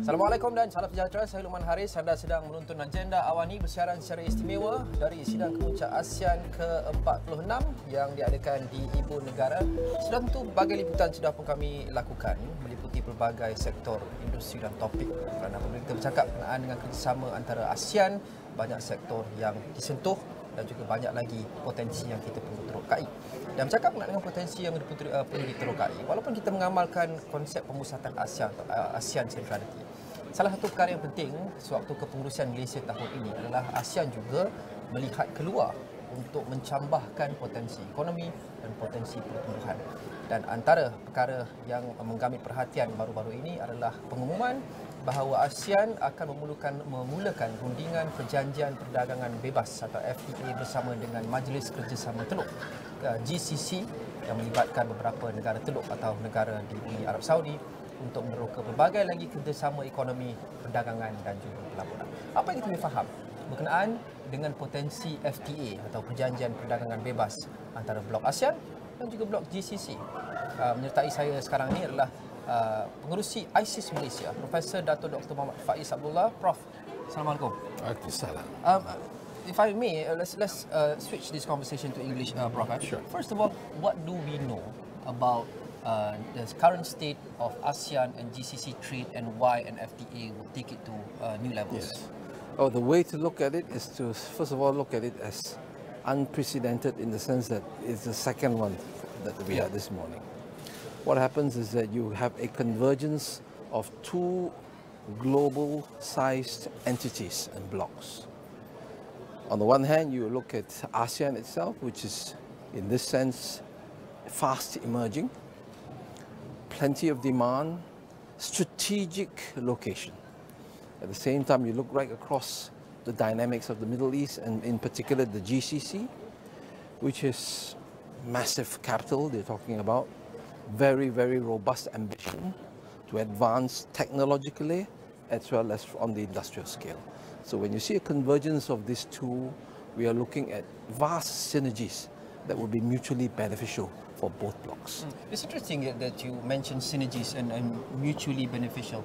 Assalamualaikum dan salam sejahtera. Saya Luqman Haris. Anda sedang menonton agenda AWANI bersiaran secara istimewa dari sidang kemuncak ASEAN ke-46 yang diadakan di Ibu Negara. Sudah tentu berbagai liputan sudah pun kami lakukan meliputi pelbagai sektor industri dan topik. Kerana apabila kita bercakap berkenaan dengan kerjasama antara ASEAN, banyak sektor yang disentuh dan juga banyak lagi potensi yang kita perlu terokai. Dan bercakap mengenai potensi yang perlu diterokai, walaupun kita mengamalkan konsep pemusatan ASEAN centrality, salah satu perkara yang penting sewaktu kepengurusan Malaysia tahun ini adalah ASEAN juga melihat keluar untuk mencambahkan potensi ekonomi dan potensi pertumbuhan. Dan antara perkara yang menggamit perhatian baru-baru ini adalah pengumuman bahawa ASEAN akan memulakan rundingan perjanjian perdagangan bebas atau FTA bersama dengan Majlis Kerjasama Teluk GCC yang melibatkan beberapa negara teluk atau negara di Uni Arab Saudi untuk meneroka berbagai lagi kerjasama ekonomi, perdagangan dan juga pelaburan. Apa yang kita boleh faham berkenaan dengan potensi FTA atau perjanjian perdagangan bebas antara blok ASEAN dan juga blok GCC? Menyertai saya sekarang ini adalah pengerusi ISIS Malaysia, Profesor Dato' Dr. Muhammad Faiz Abdullah. Prof, Assalamualaikum. Waalaikumsalam. If I may, let's switch this conversation to English, Prof. Sure. First of all, what do we know about the current state of ASEAN and GCC trade and why an FTA will take it to new levels? Yes. Oh, the way to look at it is to first of all look at it as unprecedented in the sense that it's the second one that we had this morning. What happens is that you have a convergence of two global-sized entities and blocks. On the one hand, you look at ASEAN itself, which is, in this sense, fast emerging, plenty of demand, strategic location. At the same time, you look right across the dynamics of the Middle East, and in particular the GCC, which is massive capital they're talking about, very, very robust ambition to advance technologically as well as on the industrial scale. So when you see a convergence of these two, we are looking at vast synergies that will be mutually beneficial for both blocks. It's interesting that you mentioned synergies and mutually beneficial.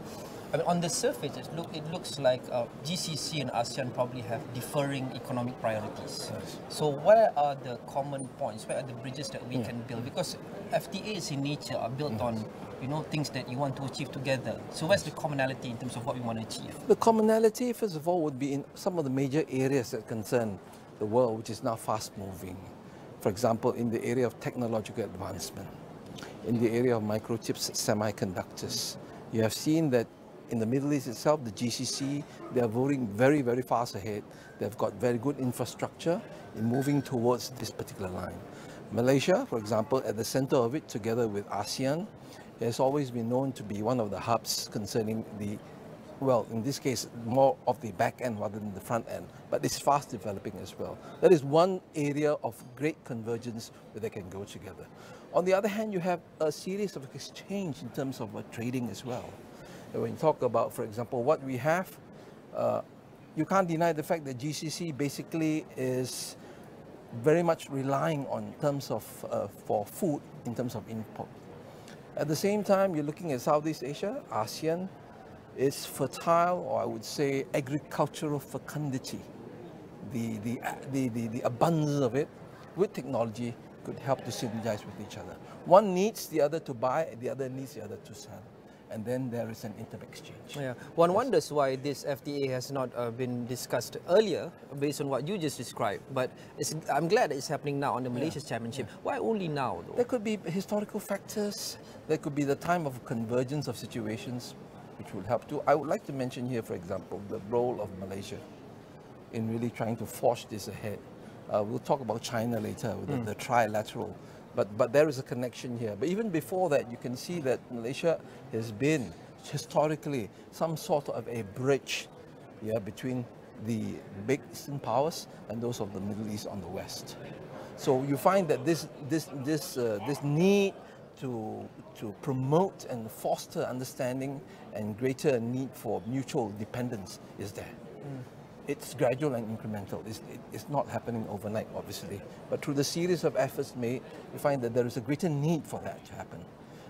I mean, on the surface, it looks like GCC and ASEAN probably have differing economic priorities. Yes. So where are the common points? Where are the bridges that we can build? Because FTAs in nature are built on, things that you want to achieve together. So where's the commonality in terms of what we want to achieve? The commonality, first of all, would be in some of the major areas that concern the world, which is now fast moving. For example, in the area of technological advancement, in the area of microchips, semiconductors. You have seen that in the Middle East itself, the GCC, they are moving very, very fast ahead. They've got very good infrastructure in moving towards this particular line. Malaysia, for example, at the center of it, together with ASEAN, has always been known to be one of the hubs concerning the, well, in this case, more of the back end rather than the front end, but it's fast developing as well. That is one area of great convergence where they can go together. On the other hand, you have a series of exchange in terms of trading as well. When you talk about, for example, what we have, you can't deny the fact that GCC basically is very much relying on terms of for food in terms of import. At the same time, you're looking at Southeast Asia. ASEAN is fertile, or I would say agricultural fecundity. The abundance of it with technology could help to synergize with each other. One needs the other to buy, the other needs the other to sell. And then there is an inter-exchange. Yeah. One wonders why this FTA has not been discussed earlier based on what you just described. But I'm glad that it's happening now on the Malaysia Championship. Why only now, though? There could be historical factors. There could be the time of convergence of situations which would help too. I would like to mention here, for example, the role of Malaysia in really trying to forge this ahead. We'll talk about China later with the trilateral. But there is a connection here. But even before that, you can see that Malaysia has been historically some sort of a bridge between the big Eastern powers and those of the Middle East on the west. So you find that this need to promote and foster understanding and greater need for mutual dependence is there. It's gradual and incremental. It's not happening overnight, obviously. But through the series of efforts made, we find that there is a greater need for that to happen.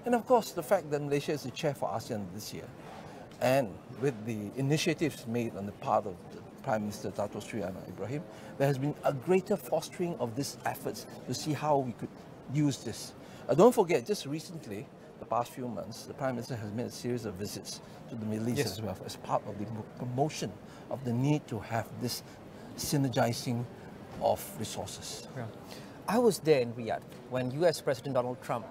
And of course, the fact that Malaysia is the chair for ASEAN this year and with the initiatives made on the part of the Prime Minister Dato Sri Anwar Ibrahim, there has been a greater fostering of these efforts to see how we could use this. Don't forget, just recently, the past few months, the Prime Minister has made a series of visits to the Middle East as well, as part of the promotion of the need to have this synergizing of resources. Yeah. I was there in Riyadh when US President Donald Trump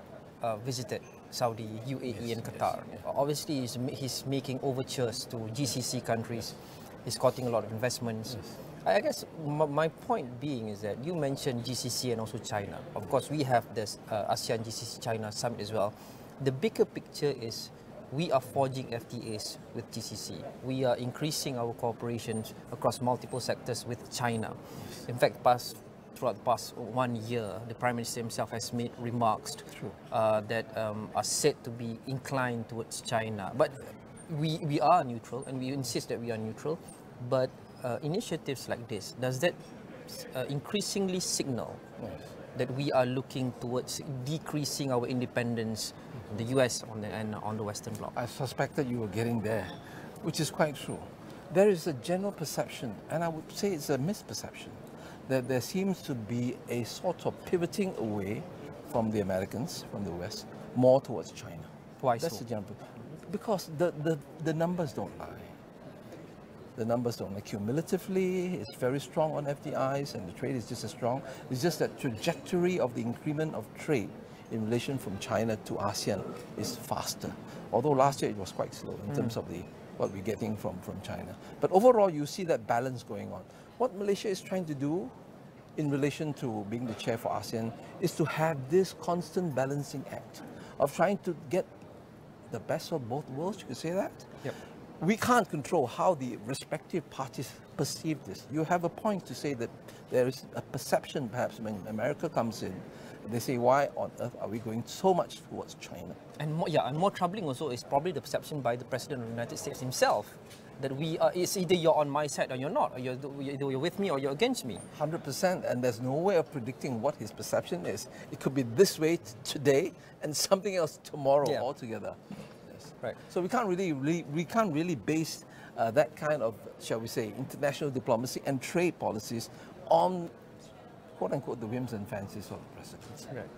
visited Saudi, UAE and Qatar. Obviously, he's making overtures to GCC countries. He's courting a lot of investments. I guess my point being is that you mentioned GCC and also China. Of course, we have this ASEAN-GCC-China summit as well. The bigger picture is we are forging FTAs with GCC. We are increasing our cooperations across multiple sectors with China. In fact, throughout the past 1 year, the Prime Minister himself has made remarks that are said to be inclined towards China. But we are neutral, and we insist that we are neutral. But initiatives like this, does that increasingly signal that we are looking towards decreasing our independence, the US on the Western Bloc? I suspected you were getting there, which is quite true. There is a general perception, and I would say it's a misperception, that there seems to be a sort of pivoting away from the Americans, from the West, more towards China. Why That's so? the general, because the numbers don't lie. The numbers don't lie. Cumulatively, it's very strong on FDIs, and the trade is just as strong. It's just that trajectory of the increment of trade in relation from China to ASEAN is faster. Although last year it was quite slow in terms of what we're getting from China. But overall, you see that balance going on. What Malaysia is trying to do in relation to being the chair for ASEAN is to have this constant balancing act of trying to get the best of both worlds, you could say that. Yep. We can't control how the respective parties perceive this. You have a point to say that there is a perception, perhaps, when America comes in, they say, why on earth are we going so much towards China? And more troubling also is probably the perception by the President of the United States himself that it's either you're on my side or you're not, or either you're with me or you're against me. 100%, and there's no way of predicting what his perception is. It could be this way today and something else tomorrow altogether. Yes. Right. So we can't really base that kind of, shall we say, international diplomacy and trade policies on, quote unquote, the whims and fancies of the president. Right.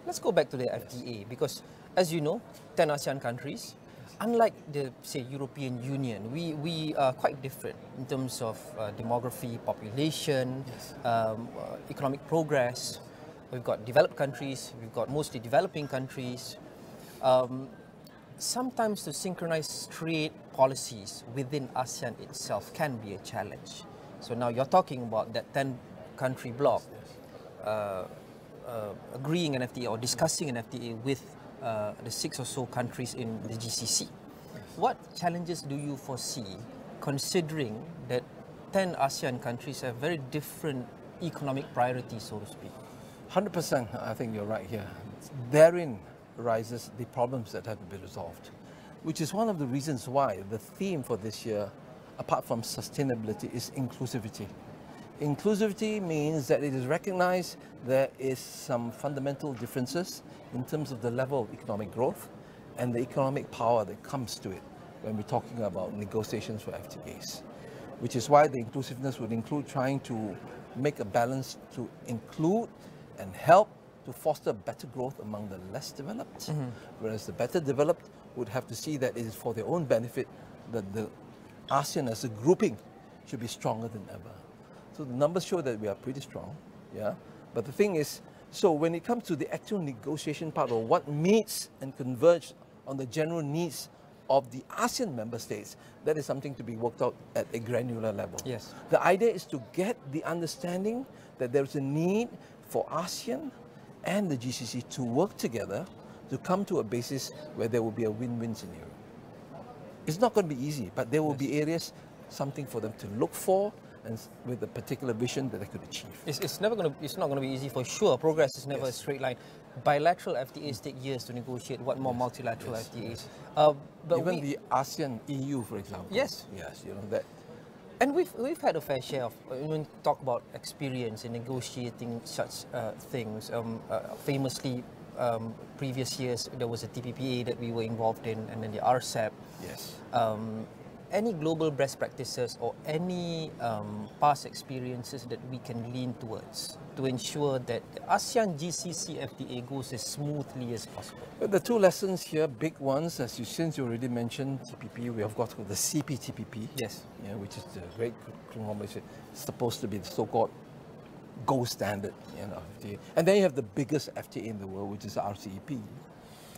Let's go back to the FTA, because as you know, 10 ASEAN countries, unlike the, say, European Union, we are quite different in terms of demography, population, economic progress. We've got developed countries, we've got mostly developing countries. Sometimes to synchronize trade policies within ASEAN itself can be a challenge. So now you're talking about that 10-country bloc agreeing an FTA or discussing an FTA with the 6 or so countries in the GCC. What challenges do you foresee, considering that 10 ASEAN countries have very different economic priorities, so to speak? 100%, I think you're right here. Therein arises the problems that have to be resolved, which is one of the reasons why the theme for this year, apart from sustainability, is inclusivity. Inclusivity means that it is recognized there is some fundamental differences in terms of the level of economic growth and the economic power that comes to it when we're talking about negotiations for FTAs, which is why the inclusiveness would include trying to make a balance to include and help to foster better growth among the less developed, whereas the better developed would have to see that it is for their own benefit that the ASEAN as a grouping should be stronger than ever. So the numbers show that we are pretty strong, but the thing is, so when it comes to the actual negotiation part of what meets and converge on the general needs of the ASEAN member states, that is something to be worked out at a granular level. Yes. The idea is to get the understanding that there is a need for ASEAN and the GCC to work together to come to a basis where there will be a win-win scenario. It's not going to be easy, but there will be areas, something for them to look for, and with a particular vision that they could achieve. It's not going to be easy for sure. Progress is never a straight line. Bilateral FTAs take years to negotiate. What more multilateral FTAs? But even the ASEAN EU, for example. Yes, you know that. And we've had a fair share of, when we talk about experience in negotiating such things. Famously, previous years there was a TPPA that we were involved in, and then the RCEP. Yes. Any global best practices or any past experiences that we can lean towards to ensure that the ASEAN-GCC FTA goes as smoothly as possible? The two lessons here, big ones, since you already mentioned TPP, we have got the CPTPP. Yes. Yeah, which is the great conglomeration. It's supposed to be the so-called gold standard, FTA. And then you have the biggest FTA in the world, which is the RCEP.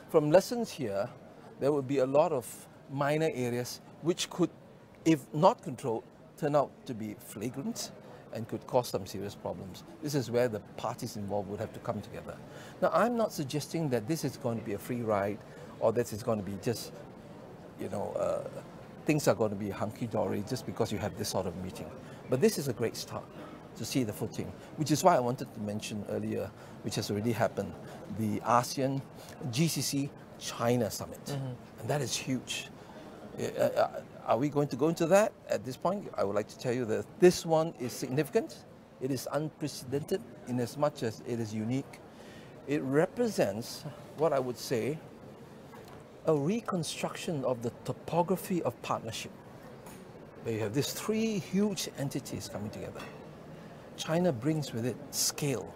From lessons here, there will be a lot of minor areas which could, if not controlled, turn out to be flagrant and could cause some serious problems. This is where the parties involved would have to come together. Now, I'm not suggesting that this is going to be a free ride or that it's going to be just, things are going to be hunky-dory just because you have this sort of meeting. But this is a great start to see the footing, which is why I wanted to mention earlier, which has already happened, the ASEAN-GCC-China Summit. Mm-hmm. And that is huge. Are we going to go into that at this point? I would like to tell you that this one is significant. It is unprecedented in as much as it is unique. It represents what I would say a reconstruction of the topography of partnership. Where you have these three huge entities coming together. China brings with it scale,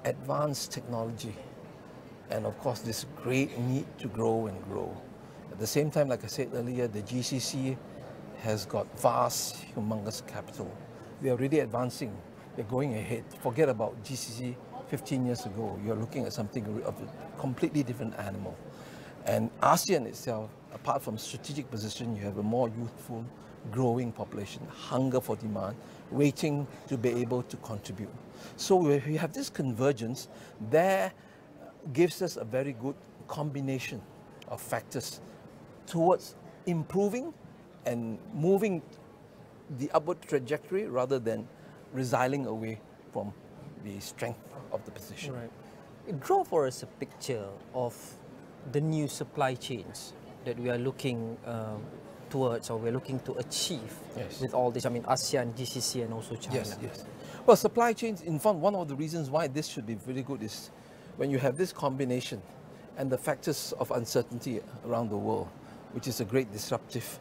advanced technology, and of course this great need to grow and grow. At the same time, like I said earlier, the GCC has got vast, humongous capital. They're already advancing. They're going ahead. Forget about GCC 15 years ago. You're looking at something of a completely different animal. And ASEAN itself, apart from strategic position, you have a more youthful, growing population, hunger for demand, waiting to be able to contribute. So we have this convergence that gives us a very good combination of factors towards improving and moving the upward trajectory rather than resiling away from the strength of the position. Right. Draw for us a picture of the new supply chains that we are looking towards, or we're looking to achieve with all this. I mean, ASEAN, GCC, and also China. Yes, yes. Well, supply chains, in fact, one of the reasons why this should be very good is when you have this combination and the factors of uncertainty around the world, which is a great disruptive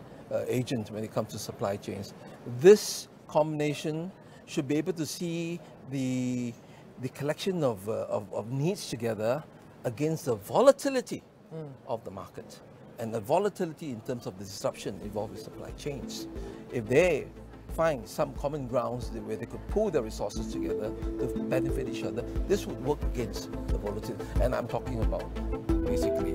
agent when it comes to supply chains. This combination should be able to see the collection of needs together against the volatility of the market. And the volatility in terms of the disruption involved with supply chains. If they find some common grounds where they could pool their resources together to benefit each other, this would work against the volatility. And I'm talking about basically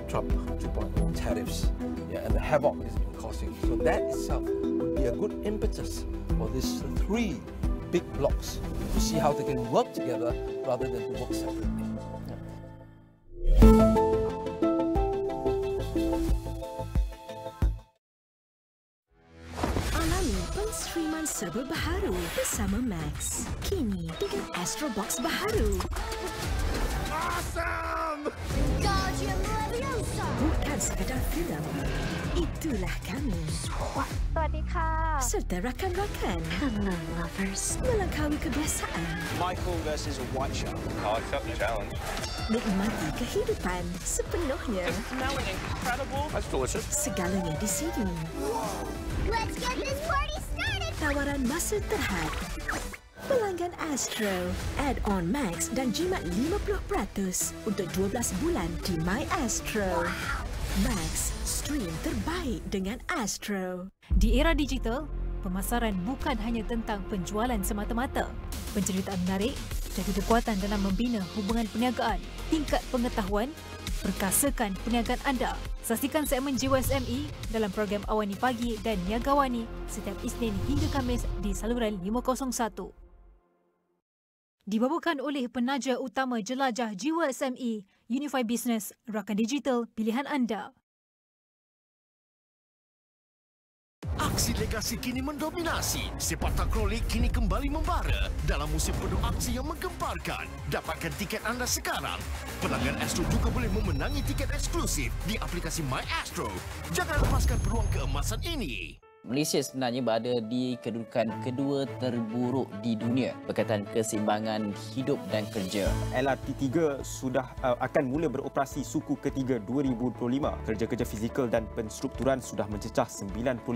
Trump 2.0 tariffs, and the havoc it's been causing. So that itself would be a good impetus for these three big blocks to see how they can work together rather than to work separately. Alami penstreaman serba baharu bersama Max. Kini dengan Astro Box baharu. Awesome! Bukan sekadar filem, itulah kami. สวัสดีค่ะ Serta rakan-rakan Hello lovers melangkaui kebiasaan, Michael versus a white shark. I'll accept the challenge. nikmati kehidupan sepenuhnya. Smelling incredible. That's delicious. Segalanya di sini. Let's get this party started. Tawaran masa terhad. Pelanggan Astro, add-on Max dan jimat 50% untuk 12 bulan di My Astro. Max, stream terbaik dengan Astro. Di era digital, pemasaran bukan hanya tentang penjualan semata-mata. Penceritaan menarik jadi kekuatan dalam membina hubungan perniagaan, tingkat pengetahuan, perkasakan perniagaan anda. Saksikan segmen Jiwa SME dalam program AWANI Pagi dan Niaga AWANI setiap Isnin hingga Khamis di saluran 501. Dibawakan oleh penaja utama jelajah Jiwa SME, Unify Business, rakan digital pilihan anda. Aksi legasi kini mendominasi. Sepak takraw League kini kembali membara dalam musim penuh aksi yang menggemparkan. Dapatkan tiket anda sekarang. Pelanggan Astro juga boleh memenangi tiket eksklusif di aplikasi My Astro. Jangan lepaskan peluang keemasan ini. Malaysia sebenarnya berada di kedudukan kedua terburuk di dunia berkaitan keseimbangan hidup dan kerja. LRT3 sudah akan mula beroperasi suku ketiga 2025. Kerja-kerja fizikal dan penstrukturan sudah mencecah 95%.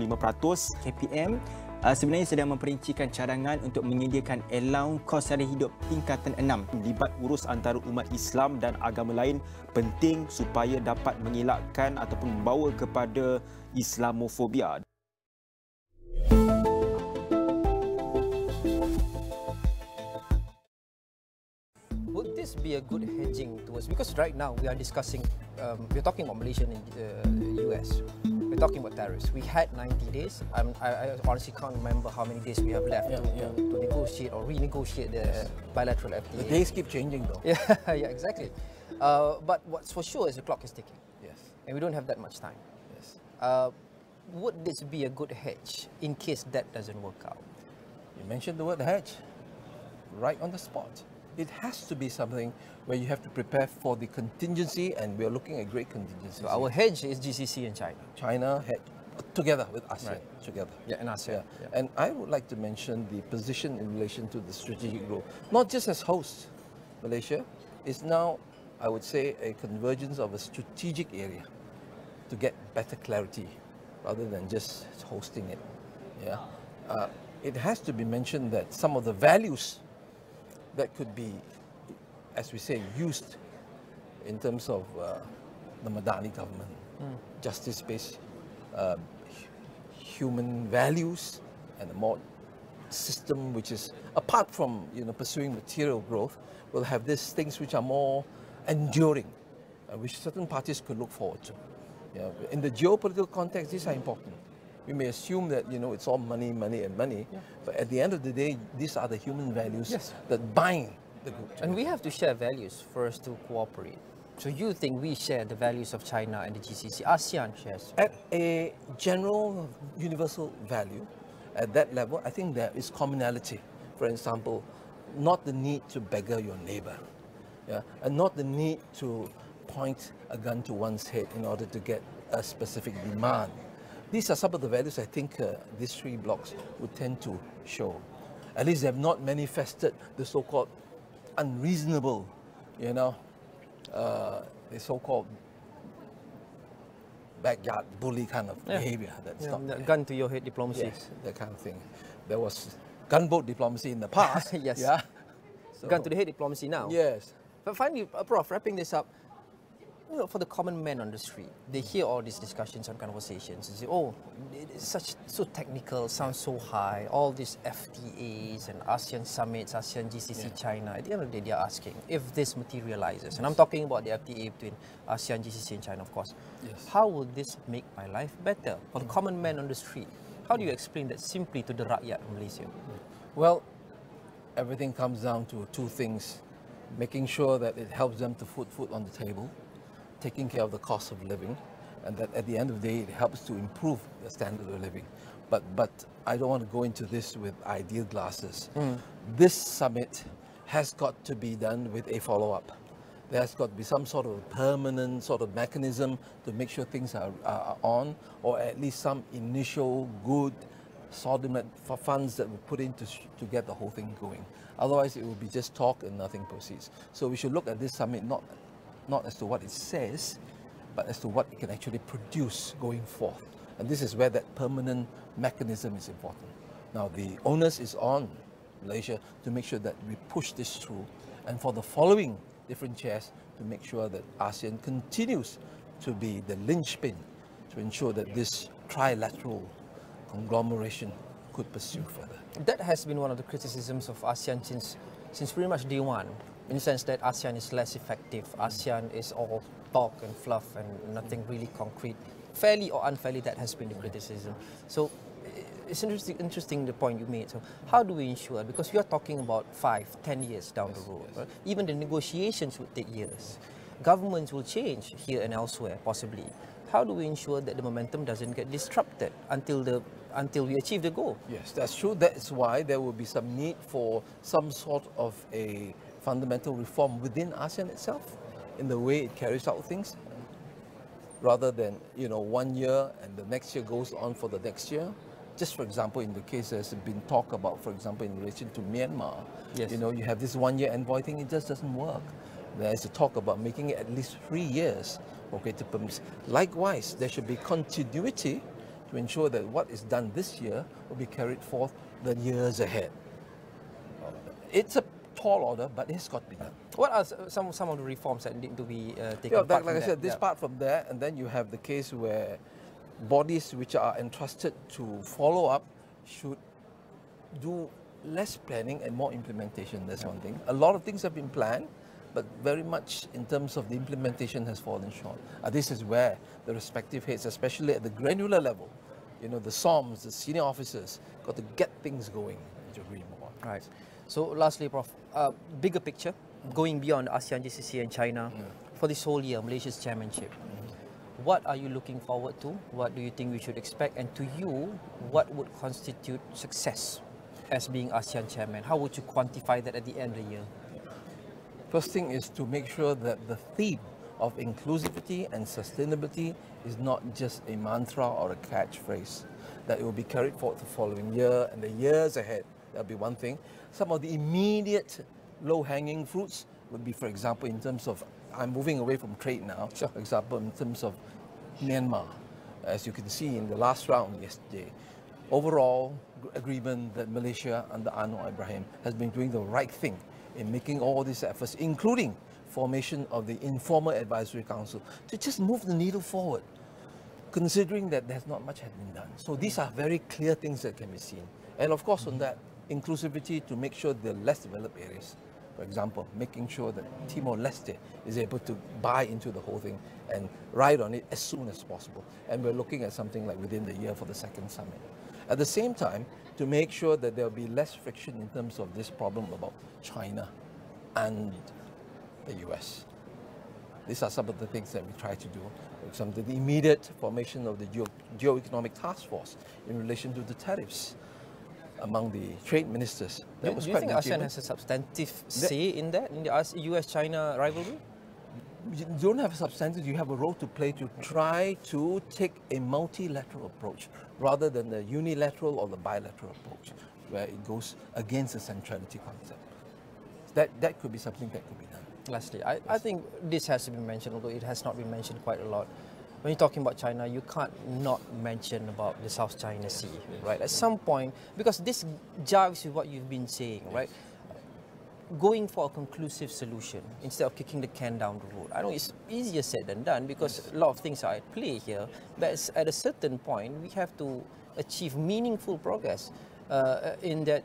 KPM sebenarnya sedang memperincikan cadangan untuk menyediakan allowance kos sara hidup tingkatan 6. Libat urus antara umat Islam dan agama lain penting supaya dapat mengelakkan ataupun membawa kepada Islamofobia. Would this be a good hedging towards, because right now we are discussing, we're talking about Malaysia and US. We're talking about tariffs. We had 90 days. I honestly can't remember how many days we have left to negotiate or renegotiate the bilateral FTA. The days keep changing though. Yeah, yeah, exactly. But what's for sure is the clock is ticking. Yes. And we don't have that much time. Yes. Would this be a good hedge in case that doesn't work out? You mentioned the word hedge right on the spot. It has to be something where you have to prepare for the contingency, and we are looking at great contingencies. So our hedge is GCC and China. China together with ASEAN, together. Yeah, and ASEAN. Yeah. And I would like to mention the position in relation to the strategic role. Not just as host, Malaysia is now, I would say, a convergence of a strategic area to get better clarity rather than just hosting it. Yeah. It has to be mentioned that some of the values that could be, as we say, used in terms of the Madani government, justice-based, human values, and a more system which is, apart from pursuing material growth, will have these things which are more enduring, which certain parties could look forward to. In the geopolitical context, these are important. We may assume that it's all money, money, and money, but at the end of the day, these are the human values that bind the group. And we have to share values for us to cooperate. So you think we share the values of China and the GCC? ASEAN shares? At a general universal value, at that level, I think there is commonality. For example, not the need to beggar your neighbor, and not the need to point a gun to one's head in order to get a specific demand. These are some of the values I think these three blocks would tend to show. At least they have not manifested the so-called unreasonable, the so-called backyard bully kind of behavior. That's not gun to your head diplomacy. Yes, that kind of thing. There was gunboat diplomacy in the past. Yes. Yeah. So, gun to the head diplomacy now. Yes. But finally, Prof, wrapping this up, for the common man on the street, they hear all these discussions and conversations and say, oh, it's so technical, sounds so high, all these FTAs and ASEAN summits, ASEAN-GCC-China. At the end of the day, they are asking if this materializes. And I'm talking about the FTA between ASEAN, GCC and China, of course. Yes. How will this make my life better? For the common man on the street, how do you explain that simply to the rakyat of Malaysia? Well, everything comes down to two things. Making sure that it helps them to put food on the table, taking care of the cost of living, and that at the end of the day it helps to improve the standard of living. But I don't want to go into this with ideal glasses. This summit has got to be done with a follow-up. There has got to be some sort of permanent sort of mechanism to make sure things are on, or at least some initial good solid funds that we put in to get the whole thing going. Otherwise it will be just talk and nothing proceeds. So we should look at this summit not as to what it says, but as to what it can actually produce going forth. And this is where that permanent mechanism is important. Now, the onus is on Malaysia to make sure that we push this through, and for the following different chairs to make sure that ASEAN continues to be the linchpin to ensure that this trilateral conglomeration could pursue further. That has been one of the criticisms of ASEAN since pretty much day one, in the sense that ASEAN is less effective. ASEAN is all talk and fluff and nothing really concrete. Fairly or unfairly, that has been the criticism. So it's interesting the point you made. So how do we ensure, because we are talking about 5-10 years down the road, right? Even the negotiations would take years. Governments will change here and elsewhere, possibly. How do we ensure that the momentum doesn't get disrupted until we achieve the goal? Yes, that's true. That's why there will be some need for some sort of a fundamental reform within ASEAN itself in the way it carries out things, rather than 1 year and the next year goes on for the next year. Just for example, in the case there's been talk about, for example, in relation to Myanmar, Yes. you know, you have this one-year envoy thing, it just doesn't work. There's a talk about making it at least 3 years for greater permits. Likewise, there should be continuity to ensure that what is done this year will be carried forth the years ahead. It's a tall order, but it's got to be done. What are some of the reforms that need to be taken? Yeah, apart like I from said, that? this part from there, and then you have the case where bodies which are entrusted to follow up should do less planning and more implementation. That's one thing. A lot of things have been planned, but very much in terms of the implementation has fallen short. This is where the respective heads, especially at the granular level, you know, the SOMs, the senior officers, got to get things going to agree more. Right. So lastly, Prof, bigger picture, going beyond ASEAN, GCC and China, for this whole year, Malaysia's chairmanship, what are you looking forward to? What do you think we should expect? And to you, what would constitute success as being ASEAN chairman? How would you quantify that at the end of the year? First thing is to make sure that the theme of inclusivity and sustainability is not just a mantra or a catchphrase, that it will be carried forward the following year and the years ahead. That'll be one thing. Some of the immediate low-hanging fruits would be, for example, in terms of, I'm moving away from trade now, Sure. for example, in terms of Myanmar. As you can see in the last round yesterday, overall agreement that Malaysia under Anwar Ibrahim has been doing the right thing in making all these efforts, including formation of the Informal Advisory Council, to just move the needle forward, considering that there's not much has been done. So these are very clear things that can be seen. And of course on that, inclusivity to make sure the less developed areas, for example, making sure that Timor-Leste is able to buy into the whole thing and ride on it as soon as possible. And we're looking at something like within the year for the second summit. At the same time, to make sure that there will be less friction in terms of this problem about China and the US. These are some of the things that we try to do. For example, the immediate formation of the Geo-Economic Task Force in relation to the tariffs among the trade ministers. Do you think ASEAN has a substantive say in that, in the US-China rivalry? You don't have a substantive, you have a role to play to try to take a multilateral approach rather than the unilateral or the bilateral approach, where it goes against the centrality concept. That could be something that could be done. Lastly, I think this has to be mentioned, although it has not been mentioned quite a lot. When you're talking about China, you can't not mention about the South China Sea, right? At some point, because this jives with what you've been saying, right? Going for a conclusive solution instead of kicking the can down the road. I know it's easier said than done because a lot of things are at play here, but at a certain point, we have to achieve meaningful progress in that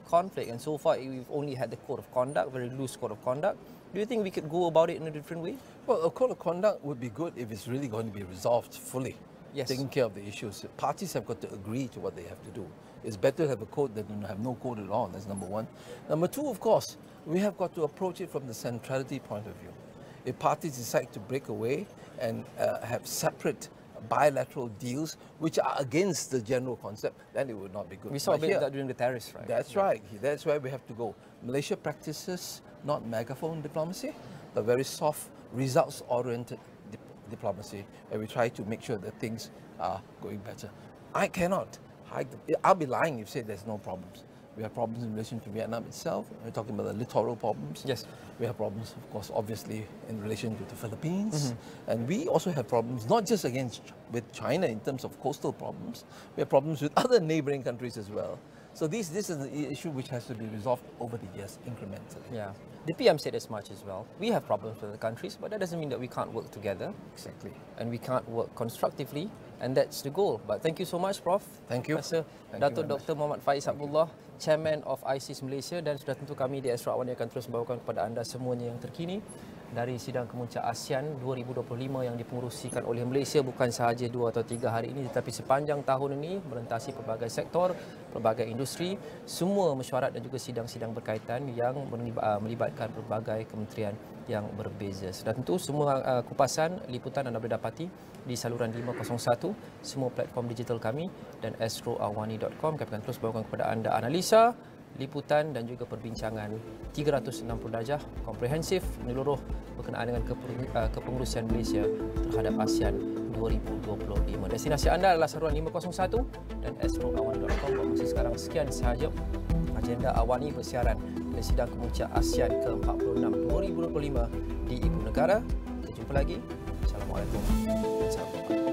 conflict. And so far, we've only had the code of conduct, very loose code of conduct. Do you think we could go about it in a different way? Well, a code of conduct would be good if it's really going to be resolved fully, taking care of the issues. Parties have got to agree to what they have to do. It's better to have a code than to have no code at all. That's number one. Number two, of course, we have got to approach it from the centrality point of view. If parties decide to break away and have separate bilateral deals which are against the general concept, then it would not be good. We saw a bit of that during the tariffs, right? That's right. That's where we have to go. Malaysia practices not megaphone diplomacy, but very soft, results-oriented diplomacy, where we try to make sure that things are going better. I cannot hide. I'll be lying if I say there's no problems. We have problems in relation to Vietnam itself. We're talking about the littoral problems. Yes. We have problems, of course, obviously, in relation to the Philippines. And we also have problems, not just with China in terms of coastal problems. We have problems with other neighboring countries as well. So this is an issue which has to be resolved over the years, incrementally. Yeah. The PM said as much as well. We have problems with the countries, but that doesn't mean that we can't work together. Exactly. And we can't work constructively, and that's the goal. But thank you so much, Prof. Thank you. Professor Datuk Dr. Muhammad Faiz Abdullah, Chairman of ISIS Malaysia, dan sudah tentu kami di Astro AWANI akan terus membawakan kepada anda semuanya yang terkini dari sidang kemuncak ASEAN 2025 yang dipengerusikan oleh Malaysia bukan sahaja 2 atau 3 hari ini tetapi sepanjang tahun ini merentasi pelbagai sektor, pelbagai industri, semua mesyuarat dan juga sidang-sidang berkaitan yang melibatkan pelbagai kementerian yang berbeza. Dan tentu semua kupasan liputan anda boleh dapati di saluran 501 semua platform digital kami dan astroawani.com. Kami akan terus bawakan kepada anda analisa, liputan dan juga perbincangan 360 darjah komprehensif menyeluruh berkenaan dengan kepengurusan Malaysia terhadap ASEAN 2025. Destinasi anda adalah saluran 501 dan astroawani.com. Masa sekarang sekian sahaja agenda AWANI bersiaran dari sidang kemuncak ASEAN ke-46 2025 di Ibu Negara. Kita jumpa lagi. Assalamualaikum. Salam.